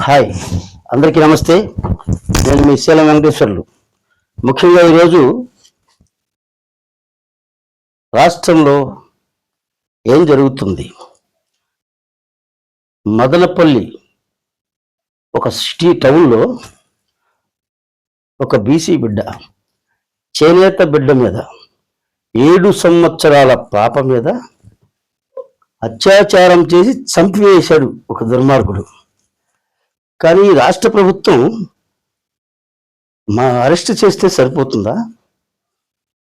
Hi, అందరికీ నమస్తే. నేను మీ శీలం వెంకటేశ్వర్లు. ముఖ్యంగా ఈరోజు రాష్ట్రంలో ఏం జరుగుతుంది? మదనపల్లి ఒక సిటీ టౌన్లో ఒక బీసీ బిడ్డ, చేనేత బిడ్డ మీద 7 సంవత్సరాల పాప మీద అత్యాచారం చేసి చంపివేశాడు ఒక దుర్మార్గుడు. కానీ రాష్ట్ర ప్రభుత్వం అరెస్ట్ చేస్తే సరిపోతుందా?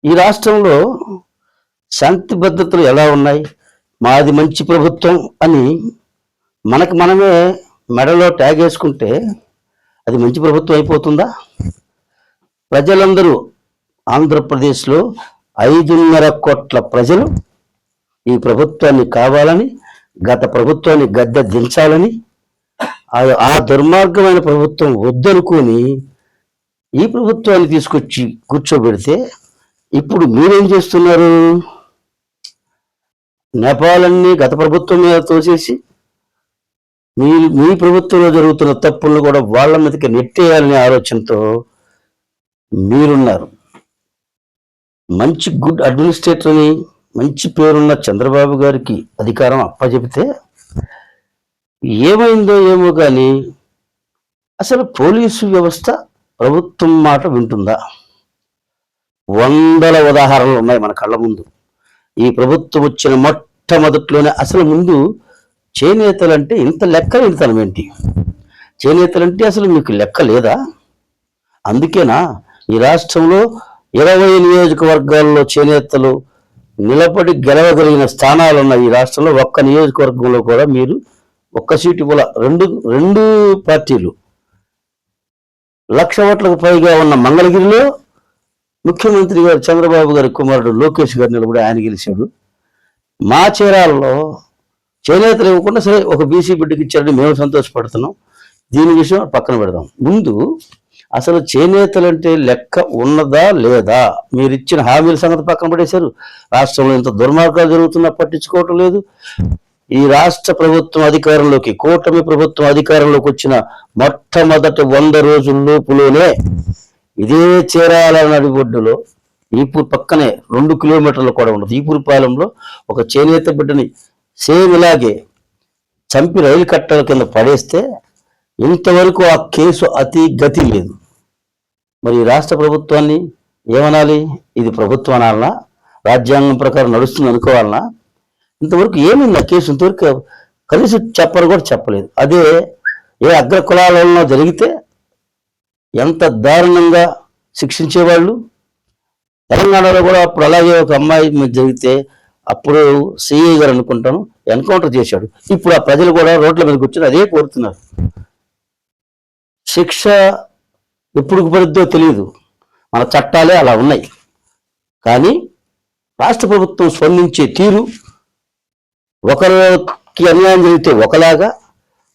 ఈ రాష్ట్రంలో శాంతి భద్రతలు ఎలా ఉన్నాయి? మాది మంచి ప్రభుత్వం అని మనమే మెడలో ట్యాగ్ వేసుకుంటే అది మంచి ప్రభుత్వం అయిపోతుందా? ప్రజలందరూ ఆంధ్రప్రదేశ్లో 5.5 కోట్ల ప్రజలు ఈ ప్రభుత్వాన్ని కావాలని, గత ప్రభుత్వాన్ని గద్దె దించాలని, ఆ దుర్మార్గమైన ప్రభుత్వం వద్దనుకొని ఈ ప్రభుత్వాన్ని తీసుకొచ్చి కూర్చోబెడితే ఇప్పుడు మీరేం చేస్తున్నారు? నేపాలన్నీ గత ప్రభుత్వం మీద తోసేసి మీ ప్రభుత్వంలో జరుగుతున్న తప్పులను కూడా వాళ్ళ మీదకి నెట్టేయాలనే ఆలోచనతో మీరున్నారు. మంచి గుడ్ అడ్మినిస్ట్రేటర్ అని మంచి పేరున్న చంద్రబాబు గారికి అధికారం అప్పచెబితే ఏమైందో ఏమో కానీ అసలు పోలీసు వ్యవస్థ ప్రభుత్వం మాట వింటుందా? వందల ఉదాహరణలు ఉన్నాయి మన కళ్ళ ముందు. ఈ ప్రభుత్వం వచ్చిన మొట్టమొదట్లోనే అసలు ముందు చేనేతలంటే ఇంత లెక్కలేనితనం ఏంటి? చేనేతలంటే అసలు మీకు లెక్క లేదా? అందుకేనా ఈ రాష్ట్రంలో 20 నియోజకవర్గాల్లో చేనేతలు నిలబడి గెలవగలిగిన స్థానాలున్న ఈ రాష్ట్రంలో ఒక్క నియోజకవర్గంలో కూడా మీరు ఒక్క సీటు కూడా రెండు పార్టీలు 1,00,000 ఓట్లకు పైగా ఉన్న మంగళగిరిలో ముఖ్యమంత్రి గారు చంద్రబాబు గారి కుమారుడు లోకేష్ గారు నిలబడి ఆయన గెలిచాడు. మా చీరాలలో చేనేతలు ఇవ్వకుండా సరే ఒక బీసీ బిడ్డకి ఇచ్చారని మేము సంతోషపడుతున్నాం. దీని విషయం పక్కన పెడదాం. ముందు అసలు చేనేతలంటే లెక్క ఉన్నదా లేదా? మీరు ఇచ్చిన హామీల సంగతి పక్కన పడేశారు. రాష్ట్రంలో ఇంత దుర్మార్గాలు జరుగుతున్నా పట్టించుకోవటం లేదు. ఈ రాష్ట్ర ప్రభుత్వం అధికారంలోకి, కూటమి ప్రభుత్వం అధికారంలోకి వచ్చిన మొట్టమొదటి 100 రోజుల్లోపులోనే ఇదే చీరాల నడిబొడ్డులో ఈపూర్ పక్కనే 2 కిలోమీటర్లు కూడా ఉండదు ఈపూర్పాలెంలో ఒక చేనేత బిడ్డని సేమ్ ఇలాగే చంపి రైలు కట్టల కింద పడేస్తే ఇంతవరకు ఆ కేసు అతి గతి లేదు. మరి రాష్ట్ర ప్రభుత్వాన్ని ఏమనాలి? ఇది ప్రభుత్వం అనాలనా? రాజ్యాంగం ప్రకారం నడుస్తుంది అనుకోవాలనా? ఇంతవరకు ఏమైంది ఆ కేసు? ఇంతవరకు కనీసం చెప్పరు కూడా చెప్పలేదు. అదే ఏ అగ్ర కులాలలో జరిగితే ఎంత దారుణంగా శిక్షించేవాళ్ళు. తెలంగాణలో కూడా అప్పుడు అలాగే ఒక అమ్మాయి మీద జరిగితే అప్పుడు సిఐ గారు అనుకుంటాను ఎన్కౌంటర్ చేశాడు. ఇప్పుడు ఆ ప్రజలు కూడా రోడ్ల మీదకి వచ్చి అదే కోరుతున్నారు. శిక్ష ఎప్పుడు పడుద్దో తెలియదు, మన చట్టాలే అలా ఉన్నాయి. కానీ రాష్ట్ర ప్రభుత్వం స్పందించే తీరు ఒకరికి అన్యాయం జరిగితే ఒకలాగా,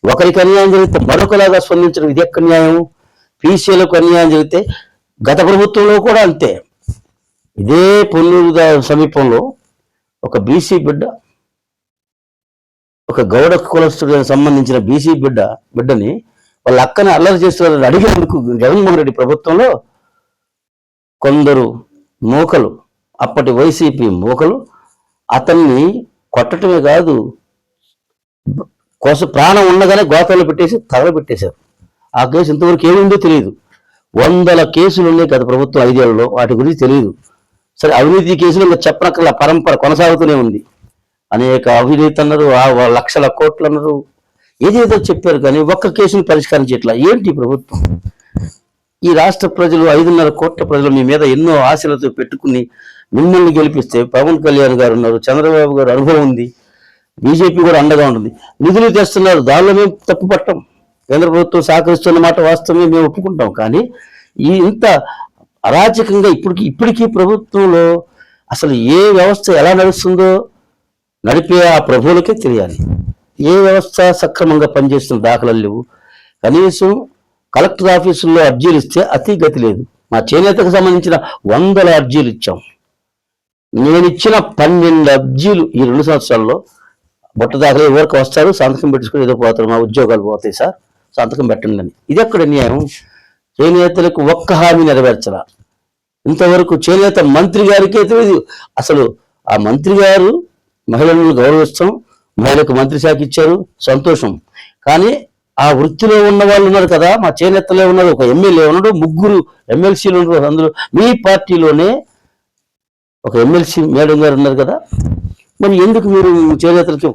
ఒకరికి అన్యాయం జరిగితే మరొకలాగా స్పందించడం ఇది ఎక్కడ న్యాయం? పీసీలకు అన్యాయం జరిగితే గత ప్రభుత్వంలో కూడా అంతే. ఇదే పొన్నూరు సమీపంలో ఒక బీసీ బిడ్డ, ఒక గౌడ కులస్తుడికి సంబంధించిన బీసీ బిడ్డని వాళ్ళ అక్కని అల్లరి చేస్తున్నారని అడిగేందుకు జగన్మోహన్ రెడ్డి ప్రభుత్వంలో కొందరు మూకలు, అప్పటి వైసీపీ మూకలు అతన్ని కొట్టడమే కాదు, ప్రాణం ఉండగానే గోతాలు పెట్టేసి తగలబెట్టేశారు. ఆ కేసు ఇంతవరకు ఏముందో తెలియదు. 100 కేసులు ఉన్నాయి గత ప్రభుత్వం 5 ఏళ్లలో, వాటి గురించి తెలియదు. సరే, అవినీతి కేసులు ఇంకా చెప్పనక్కర్ల పరంపర కొనసాగుతూనే ఉంది. అనేక అవినీతి అన్నారు, 1,00,000 కోట్లు అన్నారు, ఏదేదో చెప్పారు. కానీ ఒక్క కేసును పరిష్కరించేట్లా ఏంటి ప్రభుత్వం? ఈ రాష్ట్ర ప్రజలు 5.5 కోట్ల ప్రజలు మీ మీద ఎన్నో ఆశలతో పెట్టుకుని మిమ్మల్ని గెలిపిస్తే పవన్ కళ్యాణ్ గారు ఉన్నారు, చంద్రబాబు గారు అనుభవం ఉంది, బీజేపీ కూడా అండగా ఉంటుంది, నిధులు తెస్తున్నారు. దానిలో మేము తప్పు పట్టం. కేంద్ర ప్రభుత్వం సహకరిస్తున్న మాట వాస్తవమే, మేము ఒప్పుకుంటాం. కానీ ఇంత అరాచకంగా ఇప్పటికీ ప్రభుత్వంలో అసలు ఏ వ్యవస్థ ఎలా నడుస్తుందో నడిపే ఆ ప్రభువులకే తెలియాలి. ఏ వ్యవస్థ సక్రమంగా పనిచేస్తున్న దాఖలాలు లేవు. కనీసం కలెక్టర్ ఆఫీసుల్లో అర్జీలు ఇస్తే అతి గతి లేదు. మా చేనేతకు సంబంధించిన 100 అర్జీలు ఇచ్చాం. నేను ఇచ్చిన 12 అర్జీలు ఈ 2 సంవత్సరాల్లో బొట్ట దాఖలే ఎవరికి వస్తారు, సంతకం పెట్టుకుని ఏదో పోతారు, మా ఉద్యోగాలు పోతాయి సార్, సంతకం పెట్టండి అని. ఇది ఎక్కడ న్యాయం? చేనేతలకు ఒక్క హామీ నెరవేర్చరా. ఇంతవరకు చేనేత మంత్రి గారికే తెలియదు. అసలు ఆ మంత్రి గారు మహిళలను గౌరవిస్తాం, మహిళలకు మంత్రి శాఖ ఇచ్చారు, సంతోషం. కానీ ఆ వృత్తిలో ఉన్న వాళ్ళు ఉన్నారు కదా, మా చేనేతలో ఉన్నారు, ఒక ఎమ్మెల్యే ఉన్నాడు, 3 ఎమ్మెల్సీలు ఉన్నారు. అందులో మీ పార్టీలోనే ఒక ఎమ్మెల్సీ మేడం గారు ఉన్నారు కదా, మరి ఎందుకు మీరు చేనేతలకి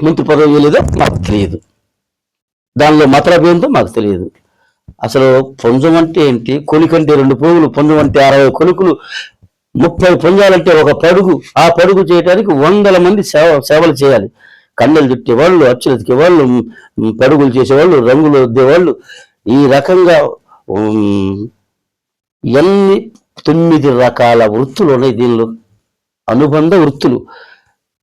మంత్రి పదవి ఇవ్వలేదో మాకు తెలియదు. దానిలో మతలబ్ ఏంటో మాకు తెలియదు. అసలు పుంజం అంటే ఏంటి? కొలికంటే 2 పోగులు, పుంజం అంటే 60 కొలుకులు, 30 పుంజాలంటే ఒక పడుగు. ఆ పడుగు చేయడానికి 100 మంది సేవలు చేయాలి. కండలు చుట్టేవాళ్ళు, అచ్చులు ఎతికేవాళ్ళు, పడుగులు చేసేవాళ్ళు, రంగులు వద్దేవాళ్ళు. ఈ రకంగా ఎన్ని 9 రకాల వృత్తులు ఉన్నాయి దీనిలో, అనుబంధ వృత్తులు.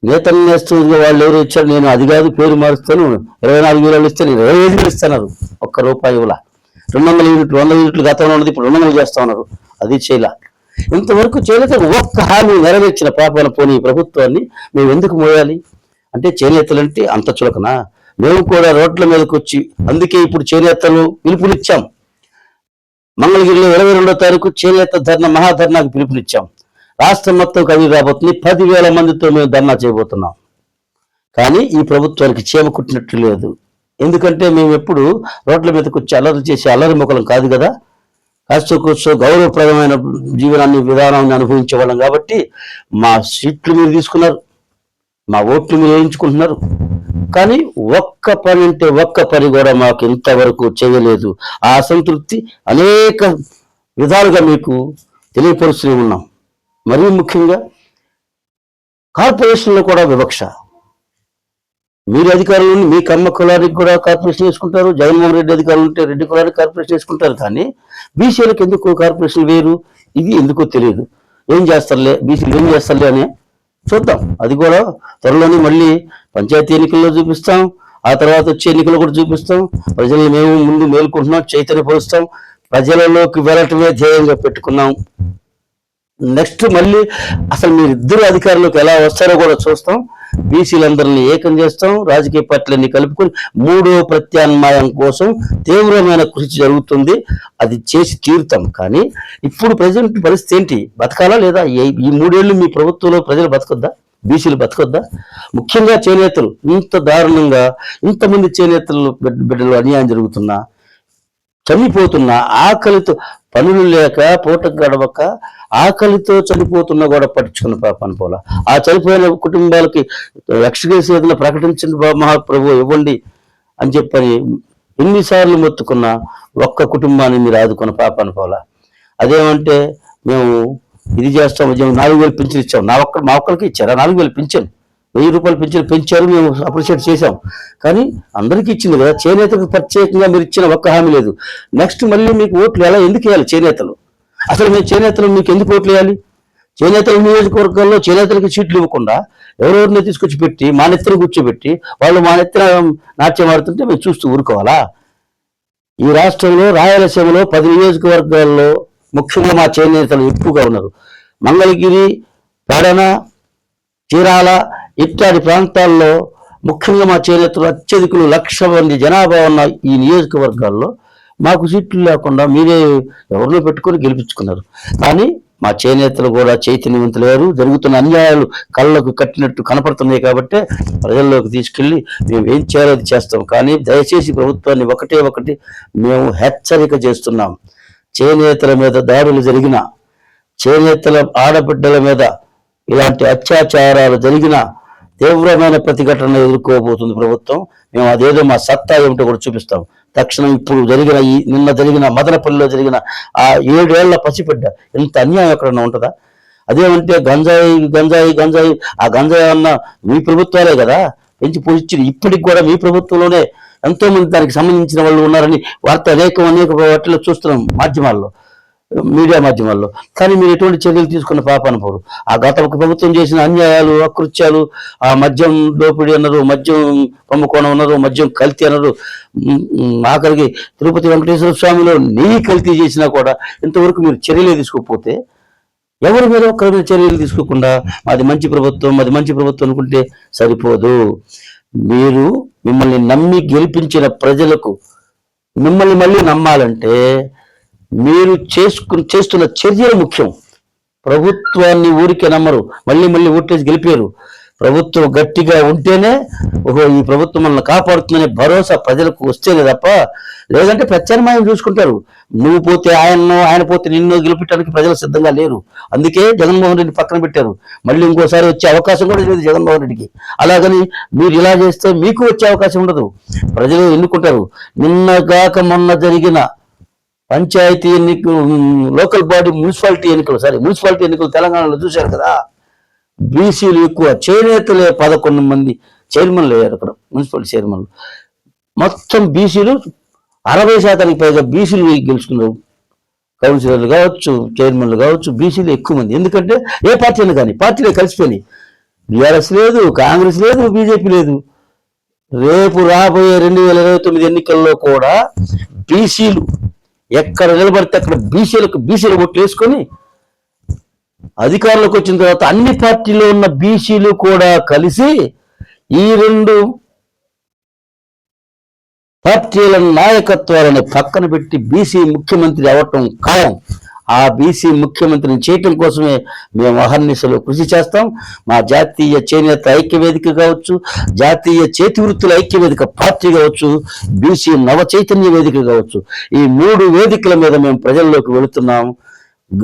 నేతలు నేస్తుంది వాళ్ళు ఎవరు ఇచ్చారు, నేను అది కాదు పేరు మారుస్తాను, 24,000 ఇస్తాను, 25,000 ఇస్తున్నారు, ₹1 ఇవ్వలా. 200 యూనిట్లు 100 యూనిట్లు గతంలో ఉన్నది, ఇప్పుడు 200 చేస్తా ఉన్నారు, అది చేయలా. ఇంతవరకు చేనేత ఒక్క హామీ నెరవేర్చిన పాపాన పోనీ ప్రభుత్వాన్ని మేము ఎందుకు మోయాలి? అంటే చేనేతలంటే అంత చులకనా? మేము కూడా రోడ్ల మీదకి వచ్చి, అందుకే ఇప్పుడు చేనేతలు పిలుపునిచ్చాం. మంగళగిరిలో 22వ తారీఖు చేనేత ధర్నా, మహాధర్నాకు పిలుపునిచ్చాం. రాష్ట్రం మొత్తం కదిలి రాబోతుంది. 10,000 మందితో మేము ధర్నా చేయబోతున్నాం. కానీ ఈ ప్రభుత్వానికి చీమ కుట్టినట్లు లేదు. ఎందుకంటే మేము ఎప్పుడు రోడ్ల మీదకి వచ్చి అల్లరి చేసి అల్లరి మొక్కలం కాదు కదా. కాస్త కూర్చో గౌరవప్రదమైన జీవనాన్ని, విధానాన్ని అనుభవించే వాళ్ళం కాబట్టి మా సీట్లు మీరు తీసుకున్నారు, మా ఓట్లు మీరు వేయించుకుంటున్నారు. కానీ ఒక్క పని అంటే ఒక్క పని కూడా మాకు ఇంతవరకు చేయలేదు. ఆ అసంతృప్తి అనేక విధాలుగా మీకు తెలియపరుస్తూనే ఉన్నాం. మరీ ముఖ్యంగా కార్పొరేషన్లో కూడా వివక్ష. మీరు అధికారులను మీ కమ్మ కులానికి కూడా కార్పొరేషన్ వేసుకుంటారు, జగన్మోహన్ రెడ్డి అధికారులు ఉంటే రెడ్డి కులానికి కార్పొరేషన్ వేసుకుంటారు. కానీ బీసీలకు ఎందుకు కార్పొరేషన్ వేరు? ఇది ఎందుకో తెలియదు. ఏం చేస్తారులే, బీసీలు ఏం చేస్తారులే అని చూద్దాం. అది కూడా త్వరలోనే మళ్ళీ పంచాయతీ ఎన్నికల్లో చూపిస్తాం, ఆ తర్వాత వచ్చే ఎన్నికలు కూడా చూపిస్తాం. ప్రజల్ని మేము ముందు మేల్కొంటున్నాం, చైతన్యపరుస్తాం, ప్రజలలోకి వెళ్ళటమే ధ్యేయంగా పెట్టుకున్నాం. నెక్స్ట్ మళ్ళీ అసలు మీరిద్దరు అధికారంలోకి ఎలా వస్తారో కూడా చూస్తాం. బీసీలందరినీ ఏకం చేస్తాం, రాజకీయ పార్టీలన్నీ కలుపుకొని 3వ ప్రత్యామ్నాయం కోసం తీవ్రమైన కృషి జరుగుతుంది. అది చేసి తీరుతాం. కానీ ఇప్పుడు ప్రజెంట్ పరిస్థితి ఏంటి? బతకాలా లేదా? ఈ 3 ఏళ్ళు మీ ప్రభుత్వంలో ప్రజలు బతకొద్దా? బీసీలు బతకొద్దా? ముఖ్యంగా చేనేతలు ఇంత దారుణంగా, ఇంతమంది చేనేతలు బిడ్డలు అన్యాయం జరుగుతున్నా, చనిపోతున్నా, ఆకలితో పనులు లేక పూట గడవక ఆకలితో చనిపోతున్నా కూడా పట్టించుకున్న పాపని పోలా. ఆ చనిపోయిన కుటుంబాలకి యక్షగేసి ఏదైనా ప్రకటించండి మహాప్రభు, ఇవ్వండి అని చెప్పని ఎన్నిసార్లు మొత్తుకున్నా ఒక్క కుటుంబాన్ని మీరు ఆదుకున్న పాపని పోలా. అదేమంటే మేము ఇది చేస్తాం, 4,000 పింఛన్ ఇచ్చాం. మా ఒక్కరికి ఇచ్చారా 4,000 పింఛన్? ₹1,000 పింఛన్ పెంచారు, మేము అప్రిషియేట్ చేశాం. కానీ అందరికీ ఇచ్చింది కదా. చేనేతకు ప్రత్యేకంగా మీరు ఇచ్చిన ఒక్క హామీ లేదు. నెక్స్ట్ మళ్ళీ మీకు ఓట్లు ఎలా ఎందుకు వేయాలి చేనేతలు? అసలు మేము చేనేతలు మీకు ఎందుకు ఓట్లు వేయాలి? చేనేతల నియోజకవర్గాల్లో చేనేతలకు సీట్లు ఇవ్వకుండా ఎవరెవరిని తీసుకొచ్చి పెట్టి మా నెత్తిన కూర్చోబెట్టి వాళ్ళు మా నెత్తిన నాట్యం ఆడుతుంటే మేము చూస్తూ ఊరుకోవాలా? ఈ రాష్ట్రంలో రాయలసీమలో 10 నియోజకవర్గాల్లో ముఖ్యంగా మా చేనేతలు ఎక్కువగా ఉన్నారు. మంగళగిరి, పెడన, చీరాల ఇట్లాంటి ప్రాంతాల్లో ముఖ్యంగా మా చేనేతలు అత్యధికులు 1,00,000 మంది జనాభా ఉన్న ఈ నియోజకవర్గాల్లో మాకు సీట్లు లేకుండా మీరే ఎవరినో పెట్టుకొని గెలిపించుకున్నారు. కానీ మా చేనేతలు కూడా చైతన్యవంతులయ్యారు. జరుగుతున్న అన్యాయాలు కళ్ళకు కట్టినట్టు కనపడుతున్నాయి కాబట్టి ప్రజల్లోకి తీసుకెళ్ళి మేము ఏం చేయాలో అది చేస్తాం. కానీ దయచేసి ప్రభుత్వాన్ని ఒకటి మేము హెచ్చరిక చేస్తున్నాం. చేనేతల మీద దాడులు జరిగిన, చేనేతల ఆడబిడ్డల మీద ఇలాంటి అత్యాచారాలు జరిగిన తీవ్రమైన ప్రతిఘటన ఎదుర్కోబోతుంది ప్రభుత్వం. మేము అదేదో మా సత్తా ఏమిటో కూడా చూపిస్తాం. తక్షణం ఇప్పుడు జరిగిన నిన్న జరిగిన మదనపల్లిలో జరిగిన ఆ 7 ఏళ్ల పసిబిడ్డ, ఇంత అన్యాయం ఎక్కడన్నా ఉంటుందా? అదేమంటే గంజాయి ఆ గంజాయి అన్న మీ ప్రభుత్వాలే కదా పెంచి పోషించింది. ఇప్పటికి కూడా మీ ప్రభుత్వంలోనే ఎంతో మంది దానికి సంబంధించిన వాళ్ళు ఉన్నారని అనేక వాటిలో చూస్తున్నాం, మాధ్యమాల్లో, మీడియా మాధ్యమాల్లో. కానీ మీరు ఎటువంటి చర్యలు తీసుకున్న పాపాన పోరు. ఆ గత ప్రభుత్వం చేసిన అన్యాయాలు, అకృత్యాలు, ఆ మద్యం దోపిడీ అన్నారు, మద్యం కుంభకోణం అన్నారు, మద్యం కల్తీ అన్నారు, ఆఖరికి తిరుపతి వెంకటేశ్వర స్వామిలో నెయ్యి కల్తీ చేసినా కూడా ఇంతవరకు మీరు చర్యలే తీసుకోకపోతే ఎవరి మీద ఒక్కరి చర్యలు తీసుకోకుండా మాది మంచి ప్రభుత్వం అనుకుంటే సరిపోదు. మీరు మిమ్మల్ని నమ్మి గెలిపించిన ప్రజలకు మిమ్మల్ని మళ్ళీ నమ్మాలంటే మీరు చేస్తున్న చర్యలు ముఖ్యం. ప్రభుత్వాన్ని ఊరికే నమ్మరు, మళ్ళీ మళ్ళీ ఓట్లేసి గెలిపారు. ప్రభుత్వం గట్టిగా ఉంటేనే ఓహో ఈ ప్రభుత్వం మనల్ని కాపాడుతుందనే భరోసా ప్రజలకు వస్తేనే తప్ప, లేదంటే ప్రత్యామ్నాయం చూసుకుంటారు. నువ్వు పోతే ఆయన పోతే నిన్ను గెలిపించడానికి ప్రజలు సిద్ధంగా లేరు. అందుకే జగన్మోహన్ రెడ్డి పక్కన పెట్టారు. మళ్ళీ ఇంకోసారి వచ్చే అవకాశం కూడా లేదు జగన్మోహన్ రెడ్డికి. అలాగని మీరు ఇలా చేస్తే మీకు వచ్చే అవకాశం ఉండదు. ప్రజలు ఎన్నుకుంటారు. నిన్నగాక మొన్న జరిగిన పంచాయతీ ఎన్నికలు, లోకల్ బాడీ మున్సిపాలిటీ ఎన్నికలు తెలంగాణలో చూశారు కదా. బీసీలు ఎక్కువ, చేనేతలే 11 మంది చైర్మన్లు అయ్యారు అక్కడ, మున్సిపాలిటీ చైర్మన్లు. మొత్తం బీసీలు 60% పైగా బీసీలు గెలుచుకున్నారు. కౌన్సిలర్లు కావచ్చు, చైర్మన్లు కావచ్చు, బీసీలు ఎక్కువ మంది. ఎందుకంటే ఏ పార్టీ అయినా కానీ పార్టీలే కలిసిపోయినాయి. బీఆర్ఎస్ లేదు, కాంగ్రెస్ లేదు, బీజేపీ లేదు. రేపు రాబోయే 2029 ఎన్నికల్లో కూడా బీసీలు ఎక్కడ నిలబడితే అక్కడ బీసీల ఓట్లు వేసుకొని అధికారంలోకి వచ్చిన తర్వాత అన్ని పార్టీలో ఉన్న బీసీలు కూడా కలిసి ఈ 2 పార్టీల నాయకత్వాలను పక్కన పెట్టి బీసీ ముఖ్యమంత్రి అవటం ఖాయం. ఆ బీసీ ముఖ్యమంత్రిని చేయటం కోసమే మేము అహర్నిశలు కృషి చేస్తాం. మా జాతీయ చేనేత ఐక్యవేదిక కావచ్చు, జాతీయ చేతి వృత్తుల ఐక్యవేదిక పార్టీ కావచ్చు, బీసీ నవ చైతన్య వేదిక కావచ్చు, ఈ 3 వేదికల మీద మేము ప్రజల్లోకి వెళుతున్నాం.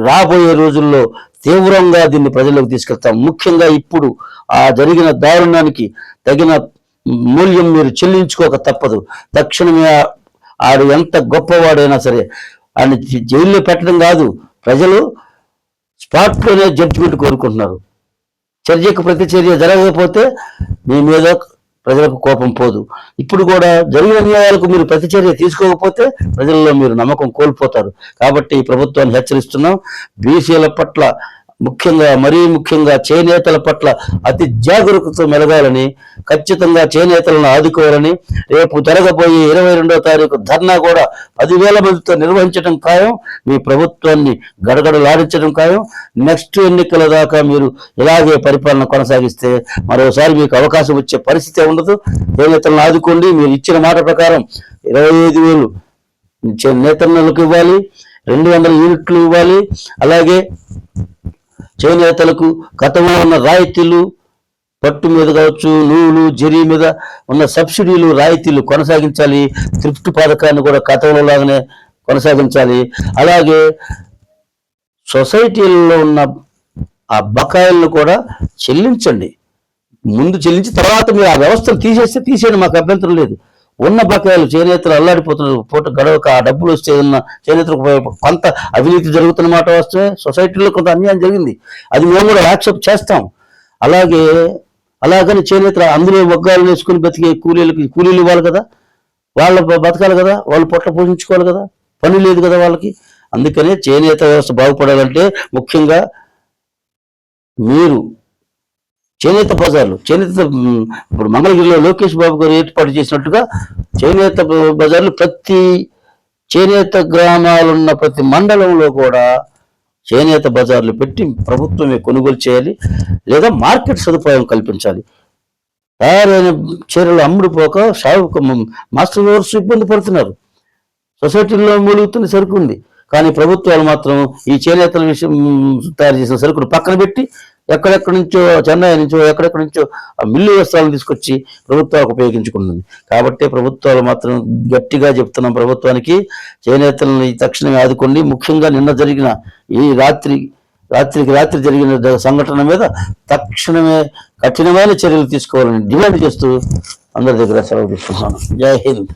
రాబోయే రోజుల్లో తీవ్రంగా దీన్ని ప్రజల్లోకి తీసుకెళ్తాం. ముఖ్యంగా ఇప్పుడు ఆ జరిగిన దారుణానికి తగిన మూల్యం మీరు చెల్లించుకోక తప్పదు. తక్షణమే ఆడు ఎంత గొప్పవాడైనా సరే ఆయన జైల్లో పెట్టడం కాదు, ప్రజలు స్పాట్లోనే జడ్జిమెంట్ కోరుకుంటున్నారు. చర్యకు ప్రతి చర్య జరగకపోతే మీ మీద ప్రజలకు కోపం పోదు. ఇప్పుడు కూడా జరిగిన అన్యాయాలకు మీరు ప్రతిచర్య తీసుకోకపోతే ప్రజల్లో మీరు నమ్మకం కోల్పోతారు. కాబట్టి ఈ ప్రభుత్వాన్ని హెచ్చరిస్తున్నాం. బీసీల పట్ల మరీ ముఖ్యంగా చేనేతల పట్ల అతి జాగరూకతతో మెలగాలని, ఖచ్చితంగా చేనేతలను ఆదుకోవాలని, రేపు జరగబోయే 22వ తారీఖు ధర్నా కూడా 10,000 మందితో నిర్వహించడం ఖాయం. మీ ప్రభుత్వాన్ని గడగడలాడించడం ఖాయం. నెక్స్ట్ ఎన్నికల దాకా మీరు ఇలాగే పరిపాలన కొనసాగిస్తే మరోసారి మీకు అవకాశం వచ్చే పరిస్థితి ఉండదు. చేనేతలను ఆదుకోండి. మీరు ఇచ్చిన మాట ప్రకారం 25,000 నేతన్నలకు ఇవ్వాలి, 200 యూనిట్లు ఇవ్వాలి. అలాగే చేనేతలకు గతంలో ఉన్న రాయితీలు, పట్టు మీద కావచ్చు, నూలు, జరీ మీద ఉన్న సబ్సిడీలు, రాయితీలు కొనసాగించాలి. థ్రిఫ్ట్ పథకాన్ని కూడా గతంలో లాగానే కొనసాగించాలి. అలాగే సొసైటీల్లో ఉన్న ఆ బకాయిలను కూడా చెల్లించండి. ముందు చెల్లించి తర్వాత మీరు ఆ వ్యవస్థను తీసేయండి, మాకు అభ్యంతరం లేదు. ఉన్న బకాయిలు చేనేతలు అల్లాడిపోతున్నారు. పూట గడవక ఆ డబ్బులు వస్తే ఉన్న చేనేతలకు కొంత అవినీతి జరుగుతున్న మాట వస్తే సొసైటీలో కొంత అన్యాయం జరిగింది, అది మేము కూడా యాక్సెప్ట్ చేస్తాం. అలాగని చేనేతలు అందులో మగ్గాలు వేసుకుని బతికే కూలీలు ఇవ్వాలి కదా, వాళ్ళ బతకాలి కదా, వాళ్ళు పొట్ల పోషించుకోవాలి కదా, పని లేదు కదా వాళ్ళకి. అందుకనే చేనేత వ్యవస్థ బాగుపడాలంటే ముఖ్యంగా మీరు చేనేత బజార్లు, ఇప్పుడు మంగళగిరిలో లోకేష్ బాబు గారు ఏర్పాటు చేసినట్టుగా చేనేత బజార్లు ప్రతి చేనేత గ్రామాలున్న ప్రతి మండలంలో కూడా చేనేత బజార్లు పెట్టి ప్రభుత్వమే కొనుగోలు చేయాలి, లేదా మార్కెట్ సదుపాయం కల్పించాలి. తయారైన చీరలు అమ్ముడుపోక మాస్టర్ వర్స్ ఇబ్బంది పడుతున్నారు. సొసైటీల్లో మూలుగుతున్న సరుకు ఉంది, కానీ ప్రభుత్వాలు మాత్రం ఈ చేనేతల విషయం తయారు చేసిన సరుకును పక్కన పెట్టి ఎక్కడెక్కడి నుంచో, చెన్నై నుంచో ఎక్కడెక్కడి నుంచో మిల్లు వస్త్రాలను తీసుకొచ్చి ప్రభుత్వాలకు ఉపయోగించుకుంటుంది. కాబట్టి ప్రభుత్వాలు మాత్రం గట్టిగా చెప్తున్నాం ప్రభుత్వానికి, చేనేతలను తక్షణమే ఆదుకోండి. ముఖ్యంగా నిన్న జరిగిన ఈ రాత్రికి జరిగిన సంఘటన మీద తక్షణమే కఠినమైన చర్యలు తీసుకోవాలని డిమాండ్ చేస్తూ అందరి దగ్గర సెలవు తీసుకున్నాను. జై హింద్.